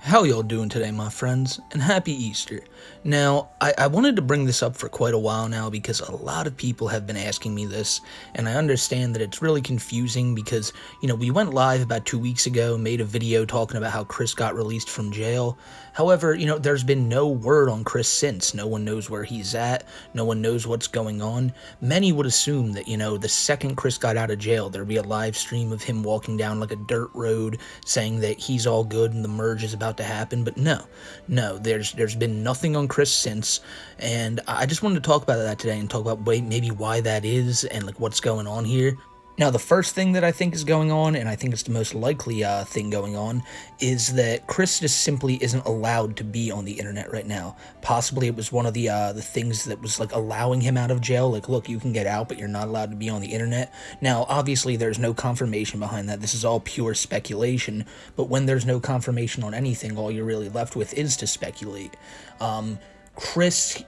How y'all doing today, my friends? And happy Easter. Now, I wanted to bring this up for quite a while now because a lot of people have been asking me this, and I understand that it's really confusing because, we went live about 2 weeks ago, made a video talking about how Chris got released from jail. However, there's been no word on Chris since. No one knows where he's at, no one knows what's going on. Many would assume that, the second Chris got out of jail, there'd be a live stream of him walking down like a dirt road saying that he's all good and the merge is about to happen, but no, there's been nothing on Chris since, and I just wanted to talk about that today and talk about maybe why that is and like what's going on here. Now, the first thing that I think is going on, and I think it's the most likely thing going on, is that Chris just simply isn't allowed to be on the internet right now. Possibly it was one of the things that was like allowing him out of jail. Like, look, you can get out, but you're not allowed to be on the internet. Now, obviously, there's no confirmation behind that. This is all pure speculation. But when there's no confirmation on anything, all you're really left with is to speculate. Chris,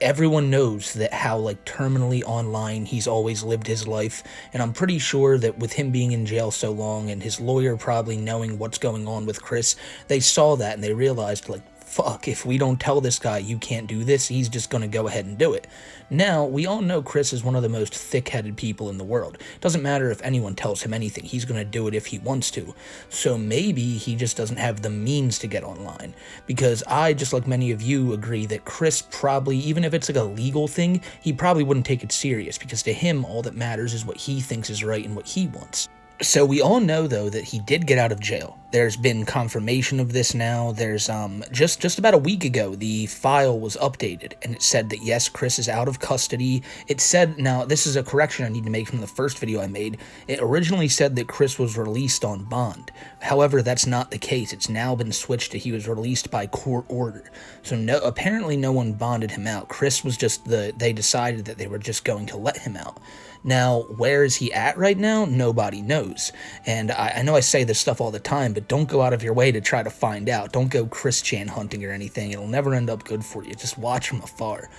everyone knows that how like terminally online he's always lived his life, and I'm pretty sure that with him being in jail so long and his lawyer probably knowing what's going on with Chris, they saw that and they realized, like, fuck, if we don't tell this guy you can't do this, he's just gonna go ahead and do it. Now, we all know Chris is one of the most thick-headed people in the world. It doesn't matter if anyone tells him anything, he's gonna do it if he wants to. So maybe he just doesn't have the means to get online. Because I, just like many of you, agree that Chris probably, even if it's like a legal thing, he probably wouldn't take it serious, because to him, all that matters is what he thinks is right and what he wants. So we all know, though, that he did get out of jail. There's been confirmation of this now. There's just about a week ago, the file was updated, and it said that yes, Chris is out of custody. It said, now this is a correction I need to make from the first video I made. It originally said that Chris was released on bond. However, that's not the case. It's now been switched to he was released by court order. So apparently no one bonded him out. Chris was just they decided that they were just going to let him out. Now, where is he at right now? Nobody knows. And I know I say this stuff all the time, but don't go out of your way to try to find out. Don't go Chris Chan hunting or anything. It'll never end up good for you. Just watch from afar.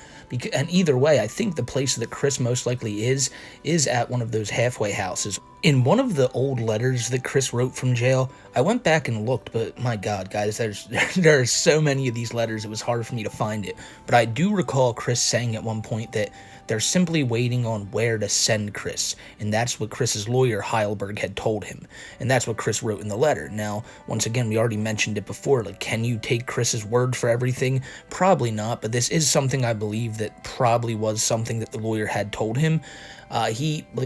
And either way, I think the place that Chris most likely is at one of those halfway houses. In one of the old letters that Chris wrote from jail, I went back and looked, but my God, guys, there are so many of these letters, it was hard for me to find it. But I do recall Chris saying at one point that they're simply waiting on where to send Chris, and that's what Chris's lawyer, Heilberg, had told him, and that's what Chris wrote in the letter. Now, once again, we already mentioned it before, like, can you take Chris's word for everything? Probably not, but this is something I believe that probably was something that the lawyer had told him.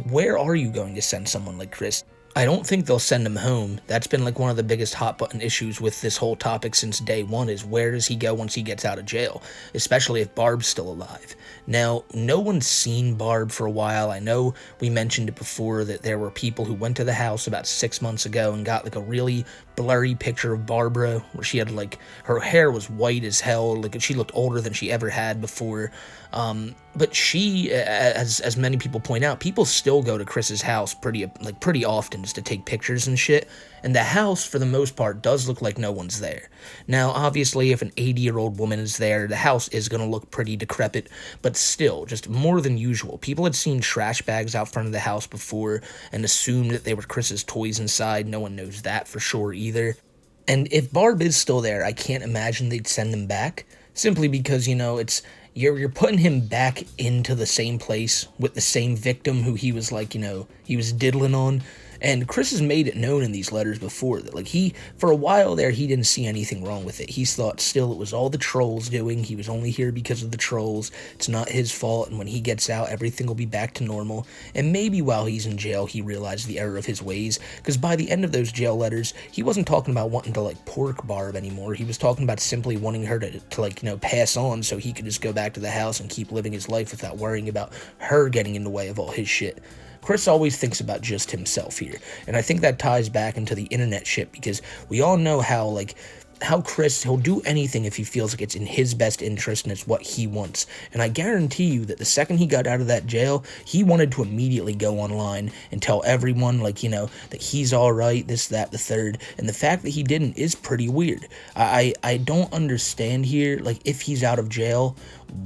Where are you going to send someone like Chris? I don't think they'll send him home. That's been like one of the biggest hot button issues with this whole topic since day one, is where does he go once he gets out of jail, especially if Barb's still alive. Now, no one's seen Barb for a while. I know we mentioned it before that there were people who went to the house about 6 months ago and got like a really blurry picture of Barbara where she had like, her hair was white as hell, like she looked older than she ever had before. But she, as many people point out, people still go to Chris's house pretty often just to take pictures and shit, and the house, for the most part, does look like no one's there. Now, obviously, if an 80-year-old woman is there, the house is going to look pretty decrepit, but still, just more than usual. People had seen trash bags out front of the house before and assumed that they were Chris's toys inside. No one knows that for sure either. And if Barb is still there, I can't imagine they'd send him back, simply because, it's... You're putting him back into the same place with the same victim who he was he was diddling on. And Chris has made it known in these letters before that, like, for a while there, he didn't see anything wrong with it. He thought still it was all the trolls doing. He was only here because of the trolls. It's not his fault, and when he gets out, everything will be back to normal. And maybe while he's in jail, he realized the error of his ways, because by the end of those jail letters, he wasn't talking about wanting to, pork Barb anymore. He was talking about simply wanting her to pass on so he could just go back to the house and keep living his life without worrying about her getting in the way of all his shit. Chris always thinks about just himself here, and I think that ties back into the internet shit, because we all know how Chris, he'll do anything if he feels like it's in his best interest and it's what he wants. And I guarantee you that the second he got out of that jail, he wanted to immediately go online and tell everyone, that he's alright, this, that, the third. And the fact that he didn't is pretty weird. I don't understand here, if he's out of jail,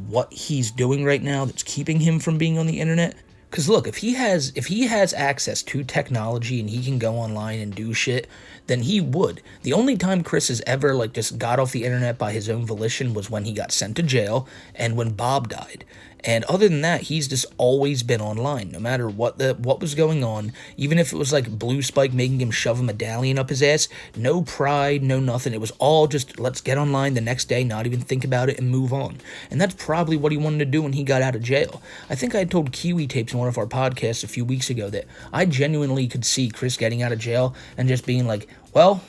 what he's doing right now that's keeping him from being on the internet. Because look, if he has access to technology and he can go online and do shit, then he would. The only time Chris has ever like just got off the internet by his own volition was when he got sent to jail and when Bob died. And other than that, he's just always been online, no matter what was going on. Even if it was like Blue Spike making him shove a medallion up his ass, no pride, no nothing. It was all just let's get online the next day, not even think about it, and move on. And that's probably what he wanted to do when he got out of jail. I think I told Kiwi Tapes in one of our podcasts a few weeks ago that I genuinely could see Chris getting out of jail and just being like, well,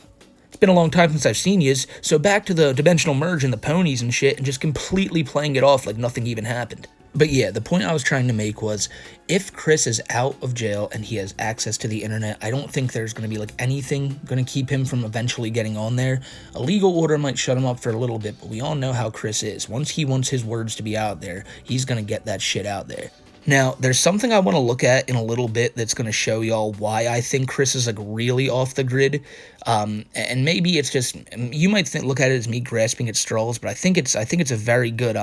it's been a long time since I've seen yous, so back to the dimensional merge and the ponies and shit, and just completely playing it off like nothing even happened. But yeah, the point I was trying to make was, if Chris is out of jail and he has access to the internet, I don't think there's going to be like anything going to keep him from eventually getting on there. A legal order might shut him up for a little bit, but we all know how Chris is. Once he wants his words to be out there, he's going to get that shit out there. Now, there's something I want to look at in a little bit that's going to show y'all why I think Chris is like really off the grid. And maybe it's just, you might look at it as me grasping at straws, but I think it's a very good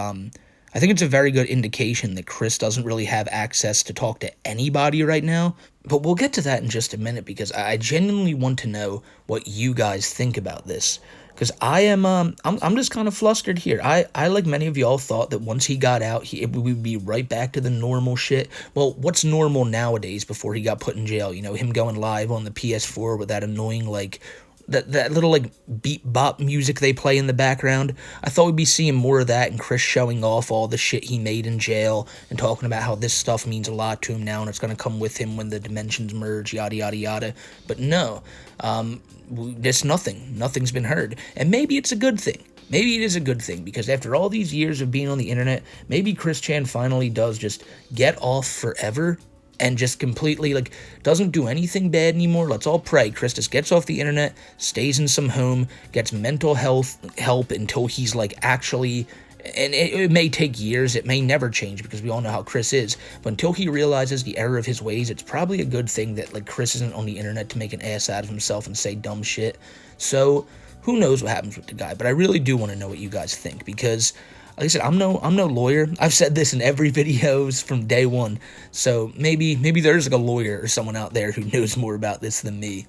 indication that Chris doesn't really have access to talk to anybody right now. But we'll get to that in just a minute, because I genuinely want to know what you guys think about this. Because I'm just kind of flustered here. I, like many of y'all, thought that once he got out, it would be right back to the normal shit. Well, what's normal nowadays before he got put in jail? You know, him going live on the PS4 with that annoying, like, that little, like, beat bop music they play in the background. I thought we'd be seeing more of that, and Chris showing off all the shit he made in jail and talking about how this stuff means a lot to him now and it's going to come with him when the dimensions merge, yada, yada, yada. But no, there's nothing. Nothing's been heard. And maybe it's a good thing. Maybe it is a good thing, because after all these years of being on the internet, maybe Chris Chan finally does just get off forever and just completely, like, doesn't do anything bad anymore. Let's all pray Chris just gets off the internet, stays in some home, gets mental health help until he's, like, actually, and it may take years, it may never change, because we all know how Chris is, but until he realizes the error of his ways, it's probably a good thing that, like, Chris isn't on the internet to make an ass out of himself and say dumb shit. So, who knows what happens with the guy, but I really do want to know what you guys think, because like I said, I'm no lawyer. I've said this in every videos from day one. So maybe there's like a lawyer or someone out there who knows more about this than me.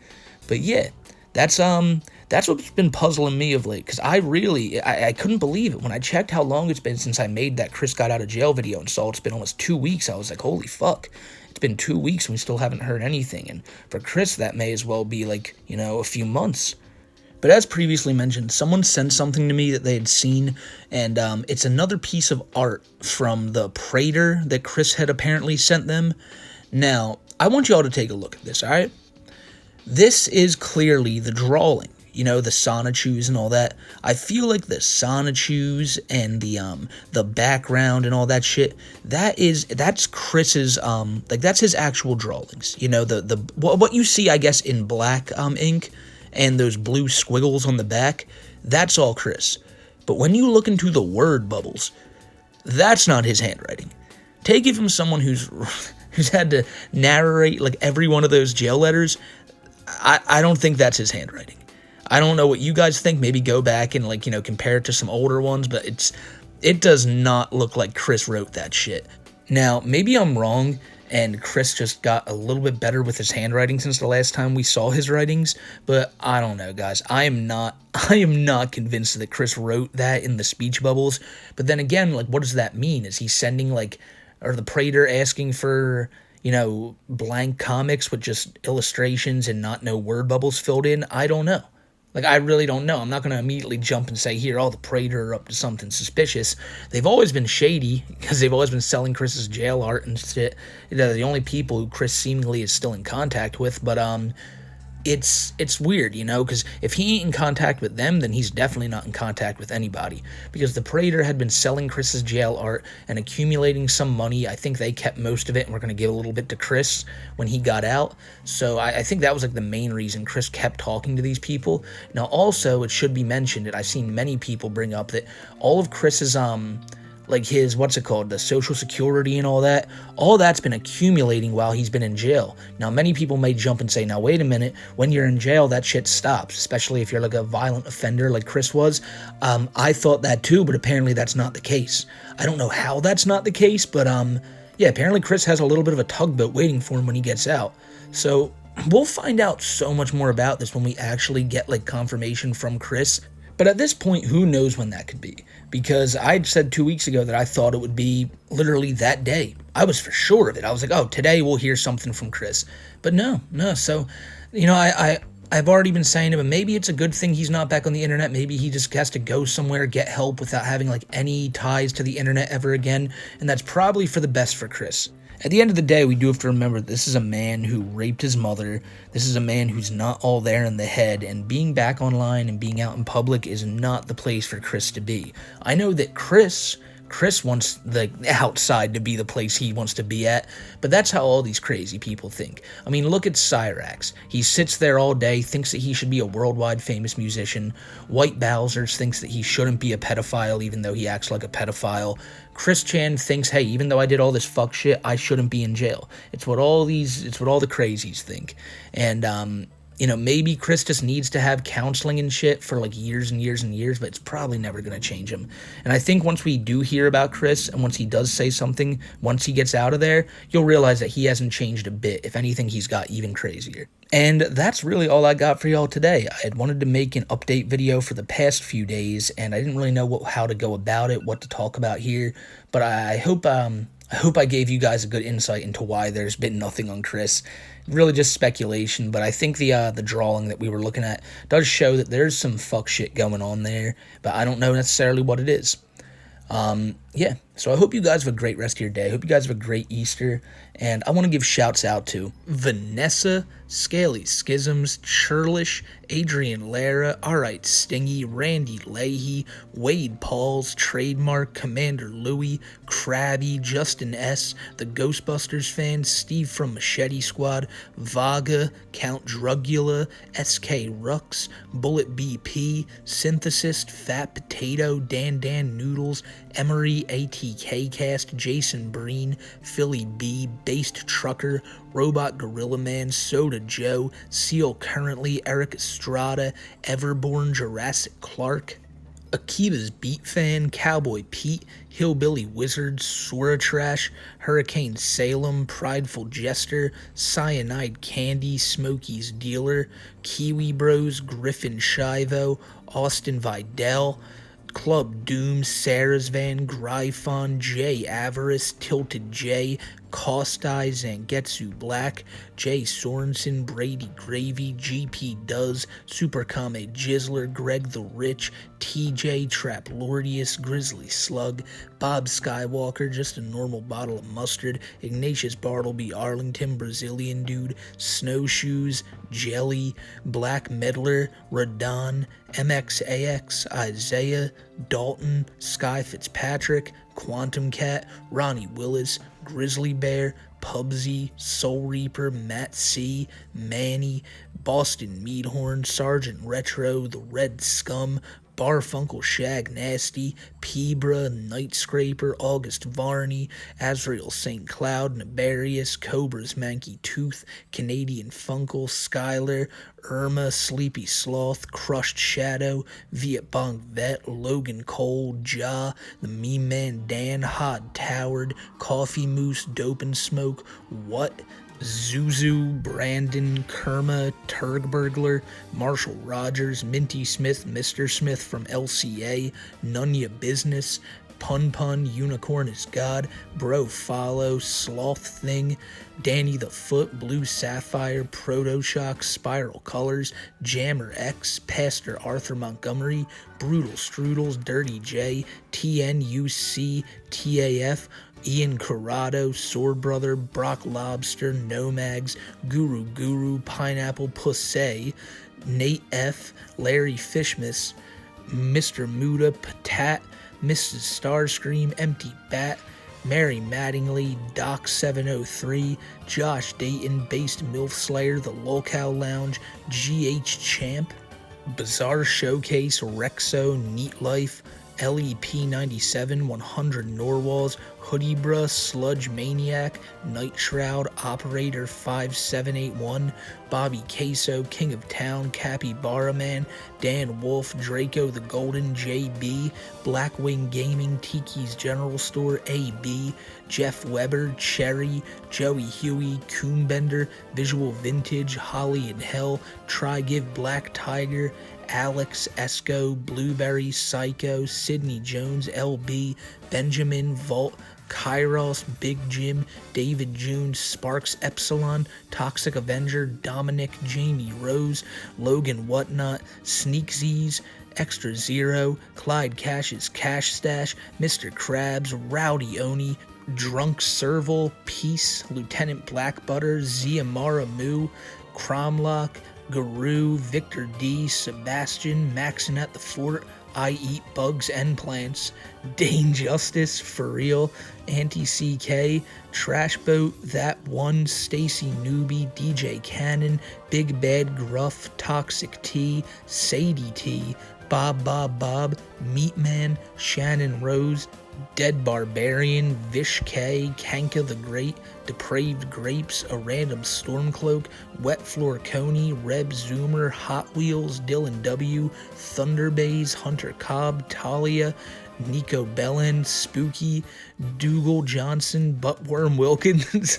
But yeah, that's what's been puzzling me of late, because I couldn't believe it when I checked how long it's been since I made that Chris got out of jail video and saw it's been almost 2 weeks. I was like, holy fuck. It's been 2 weeks and we still haven't heard anything. And for Chris, that may as well be like, you know, a few months. But as previously mentioned, someone sent something to me that they had seen, and it's another piece of art from the Praetor that Chris had apparently sent them. Now, I want you all to take a look at this, alright? This is clearly the drawing, you know, the Sonichus and all that. I feel like the Sonichus and the background and all that shit, that's Chris's, like, that's his actual drawings. You know, what you see, I guess, in black ink, and those blue squiggles on the back, that's all Chris. But when you look into the word bubbles, that's not his handwriting. Take it from someone who's had to narrate like every one of those jail letters. I don't think that's his handwriting. I don't know what you guys think. Maybe go back and, like, you know, compare it to some older ones, but it does not look like Chris wrote that shit. Now, maybe I'm wrong, and Chris just got a little bit better with his handwriting since the last time we saw his writings, but I don't know, guys. I am not convinced that Chris wrote that in the speech bubbles. But then again, like, what does that mean? Is he sending, like, or the Praetor asking for, you know, blank comics with just illustrations and not no word bubbles filled in? I don't know. Like, I really don't know. I'm not going to immediately jump and say, here, the Praetor are up to something suspicious. They've always been shady, because they've always been selling Chris's jail art and shit. They're the only people who Chris seemingly is still in contact with, but, it's weird, you know, because if he ain't in contact with them, then he's definitely not in contact with anybody, because the Praetor had been selling Chris's jail art and accumulating some money. I think they kept most of it and were going to give a little bit to Chris when he got out. So I think that was like the main reason Chris kept talking to these people. Now, also, it should be mentioned that I've seen many people bring up that all of Chris's like his, the Social Security and all that's been accumulating while he's been in jail. Now, many people may jump and say, now, wait a minute, when you're in jail, that shit stops, especially if you're like a violent offender like Chris was. I thought that too, but apparently that's not the case. I don't know how that's not the case, but yeah, apparently Chris has a little bit of a tugboat waiting for him when he gets out. So, we'll find out so much more about this when we actually get like confirmation from Chris. But at this point, who knows when that could be? Because I'd said 2 weeks ago that I thought it would be literally that day. I was for sure of it. I was like, oh, today we'll hear something from Chris. But no, no. So, I've already been saying it, but maybe it's a good thing he's not back on the internet. Maybe he just has to go somewhere, get help without having like any ties to the internet ever again. And that's probably for the best for Chris. At the end of the day, we do have to remember this is a man who raped his mother. This is a man who's not all there in the head, and being back online and being out in public is not the place for Chris to be. I know that Chris wants the outside to be the place he wants to be at, but that's how all these crazy people think. I mean, look at Cyrax. He sits there all day, thinks that he should be a worldwide famous musician. White Bowsers thinks that he shouldn't be a pedophile even though he acts like a pedophile. Chris Chan thinks, hey, even though I did all this fuck shit, I shouldn't be in jail. It's what all the crazies think. And maybe Chris just needs to have counseling and shit for like years and years and years, but it's probably never going to change him. And I think once we do hear about Chris and once he does say something, once he gets out of there, you'll realize that he hasn't changed a bit. If anything, he's got even crazier. And that's really all I got for y'all today. I had wanted to make an update video for the past few days, and I didn't really know how to go about it, what to talk about here, but I hope I gave you guys a good insight into why there's been nothing on Chris. Really just speculation, but I think the drawing that we were looking at does show that there's some fuck shit going on there, but I don't know necessarily what it is. Yeah, so I hope you guys have a great rest of your day. I hope you guys have a great Easter, and I want to give shouts out to Vanessa, Scaly Schisms, Churlish, Adrian Lara, Alright Stingy, Randy Leahy, Wade Pauls, Trademark, Commander Louie, Krabby, Justin S., the Ghostbusters fan, Steve from Machete Squad, Vaga, Count Drugula, SK Rux, Bullet BP, Synthesist, Fat Potato, Dan Noodles, Emery, ATK Cast, Jason Breen, Philly B, Based Trucker, Robot Gorilla Man, Soda Joe, Seal Currently, Eric Estrada, Everborn, Jurassic Clark, Akiba's Beat Fan, Cowboy Pete, Hillbilly Wizard, Sora Trash, Hurricane Salem, Prideful Jester, Cyanide Candy, Smokey's Dealer, Kiwi Bros, Griffin Shivo, Austin Vidal, Club Doom, Sarah's Van, Gryphon, Jay Avarice, Tilted J, Kostai, Zangetsu Black, Jay Sorensen, Brady Gravy, GP Does, Super Kame Jizzler, Greg the Rich, TJ Traplordius, Grizzly Slug, Bob Skywalker, Just a Normal Bottle of Mustard, Ignatius Bartleby Arlington, Brazilian Dude, Snowshoes, Jelly, Black Meddler, Radon, MXAX, Isaiah, Dalton, Sky Fitzpatrick, Quantum Cat, Ronnie Willis, Grizzly Bear, Pubsy, Soul Reaper, Matt C, Manny, Boston Meadhorn, Sergeant Retro, The Red Scum, Barfunkel Shag Nasty, Pebra, Night Scraper, August Varney, Azrael St. Cloud, Nabarius, Cobra's Manky Tooth, Canadian Funkle, Skylar, Irma, Sleepy Sloth, Crushed Shadow, Viet Bong Vet, Logan Cole, Ja, the Meme Man Dan, Hod Toward, Coffee Moose, Dope and Smoke, What? Zuzu, Brandon, Kerma, Turgburglar, Marshall Rogers, Minty Smith, Mr. Smith from LCA, Nunya Business, Pun Pun, Unicorn is God, Bro Follow, Sloth Thing, Danny the Foot, Blue Sapphire, Protoshock, Spiral Colors, Jammer X, Pastor Arthur Montgomery, Brutal Strudels, Dirty J, TNUC, TAF, Ian Corrado, Sword Brother, Brock Lobster, Nomags, Guru, Pineapple Pussay, Nate F, Larry Fishmas, Mr. Muda, Patat, Mrs. Starscream, Empty Bat, Mary Mattingly, Doc703, Josh Dayton, Based MILF Slayer, The Lolcow Lounge, GH Champ, Bizarre Showcase, Rexo, Neat Life, LEP97, 100 Norwalls, Hoodie Bruh, Sludge Maniac, Night Shroud, Operator 5781, Bobby Queso, King of Town, Capybara Man, Dan Wolf, Draco the Golden, JB, Blackwing Gaming, Tiki's General Store, AB, Jeff Weber, Cherry, Joey Huey, Coombender, Visual Vintage, Holly in Hell, Try Give Black Tiger, Alex, Esco, Blueberry, Psycho, Sydney Jones, LB, Benjamin, Vault, Kairos, Big Jim, David June, Sparks Epsilon, Toxic Avenger, Dominic, Jamie Rose, Logan Whatnot, Sneakzies, Extra Zero, Clyde Cash's Cash Stash, Mr. Krabs, Rowdy Oni, Drunk Serval, Peace, Lieutenant Black Butter, Ziamara Moo, Cromlock, Guru, Victor D, Sebastian, Maxin at the Fort, I Eat Bugs and Plants, Dane Justice, For Real, Anti-CK, Trash Boat, That One, Stacy Newbie, DJ Cannon, Big Bad Gruff, Toxic T, Sadie T, Bob, Meatman, Shannon Rose, Dead Barbarian, Vish K, Kanka the Great, Depraved Grapes, A Random Stormcloak, Wet Floor Coney, Reb Zoomer, Hot Wheels, Dylan W, Thunderbays, Hunter Cobb, Talia, Nico Bellin, Spooky, Dougal Johnson, Buttworm Wilkins,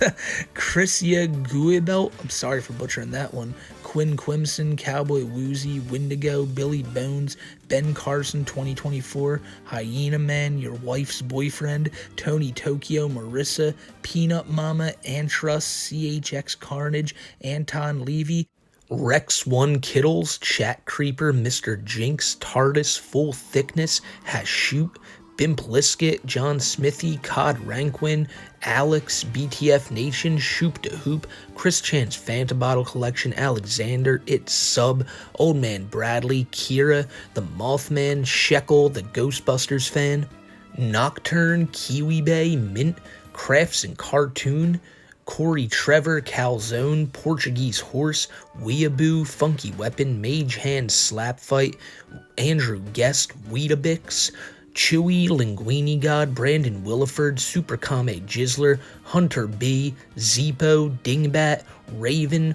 Chrisia Guibelt, I'm sorry for butchering that one, Quinn Quimson, Cowboy Woozy, Wendigo, Billy Bones, Ben Carson 2024, Hyena Man, Your Wife's Boyfriend, Tony Tokyo, Marissa, Peanut Mama, Antrust, CHX Carnage, Anton Levy, Rex 1 Kittles, Chat Creeper, Mr. Jinx, TARDIS, Full Thickness, Hashoot, Bimp Liskit, John Smithy, Cod Ranquin, Alex, BTF Nation, Shoop to Hoop, Chris Chan's Fanta Bottle Collection, Alexander, It's Sub, Old Man Bradley, Kira, The Mothman, Shekel, the Ghostbusters fan, Nocturne, Kiwi Bay, Mint, Crafts and Cartoon, Corey Trevor, Calzone, Portuguese Horse, Weeaboo, Funky Weapon, Mage Hand Slap Fight, Andrew Guest, Weetabix, Chewy, Linguini God, Brandon Williford, Super Kame Jizzler, Hunter B, Zeepo, Dingbat, Raven,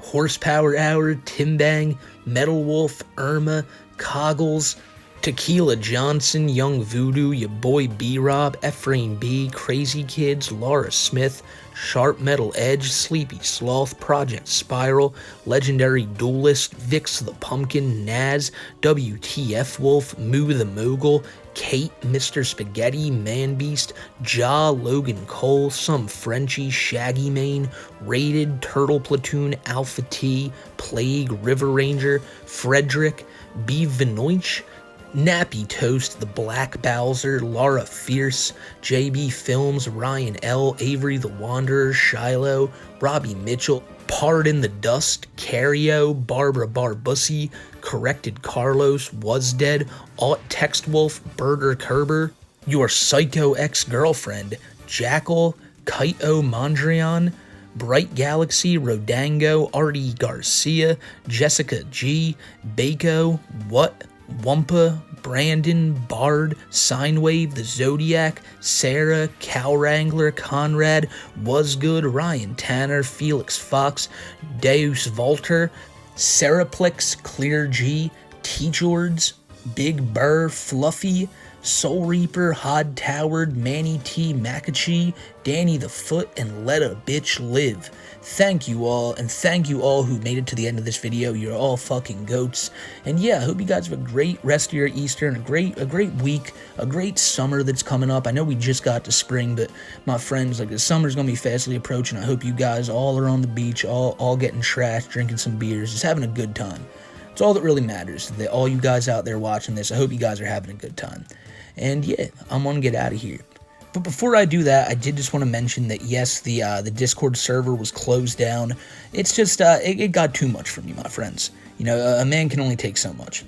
Horsepower Hour, Timbang, Metal Wolf, Irma, Coggles, Tequila Johnson, Young Voodoo, your boy B-Rob, Ephraim B, Crazy Kids, Laura Smith, Sharp Metal Edge, Sleepy Sloth, Project Spiral, Legendary Duelist, Vix the Pumpkin, Naz, WTF Wolf, Moo the Mogul, Kate, Mr. Spaghetti, Manbeast, Ja, Logan Cole, Some Frenchie, Shaggy Mane, Rated, Turtle Platoon, Alpha T, Plague, River Ranger, Frederick, B. Vinoich, Nappy Toast, The Black Bowser, Laura Fierce, JB Films, Ryan L, Avery the Wanderer, Shiloh, Robbie Mitchell, Pardon the Dust, Cario, Barbara Barbussy, Corrected Carlos, Was Dead, Alt Textwolf, Burger Kerber, Your Psycho Ex-Girlfriend, Jackal, Kite-O Mondrian, Bright Galaxy, Rodango, Artie Garcia, Jessica G, Bako, What, Wumpa, Brandon, Bard, Sinewave, The Zodiac, Sarah, Cow Wrangler, Conrad, Was Good, Ryan Tanner, Felix Fox, Deus Volter, Seraplix, Clear G, T-Jords, Big Burr, Fluffy, Soul Reaper, Hod Toward, Manny T, Makachi, Danny the Foot, and Let a Bitch Live. Thank you all, and thank you all who made it to the end of this video. You're all fucking goats. And yeah, I hope you guys have a great rest of your Easter and a great week, a great summer that's coming up. I know we just got to spring, but my friends, like the summer's gonna be fastly approaching. I hope you guys all are on the beach, all getting trashed, drinking some beers, just having a good time. It's all that really matters. That all you guys out there watching this, I hope you guys are having a good time. And yeah, I'm gonna get out of here. But before I do that, I did just want to mention that yes, the Discord server was closed down. It's just it got too much for me, my friends. You know, a man can only take so much.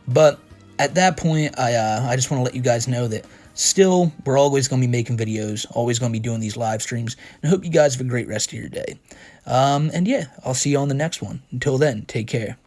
But at that point, I just want to let you guys know that still we're always going to be making videos, always going to be doing these live streams. And I hope you guys have a great rest of your day. And yeah, I'll see you on the next one. Until then, take care.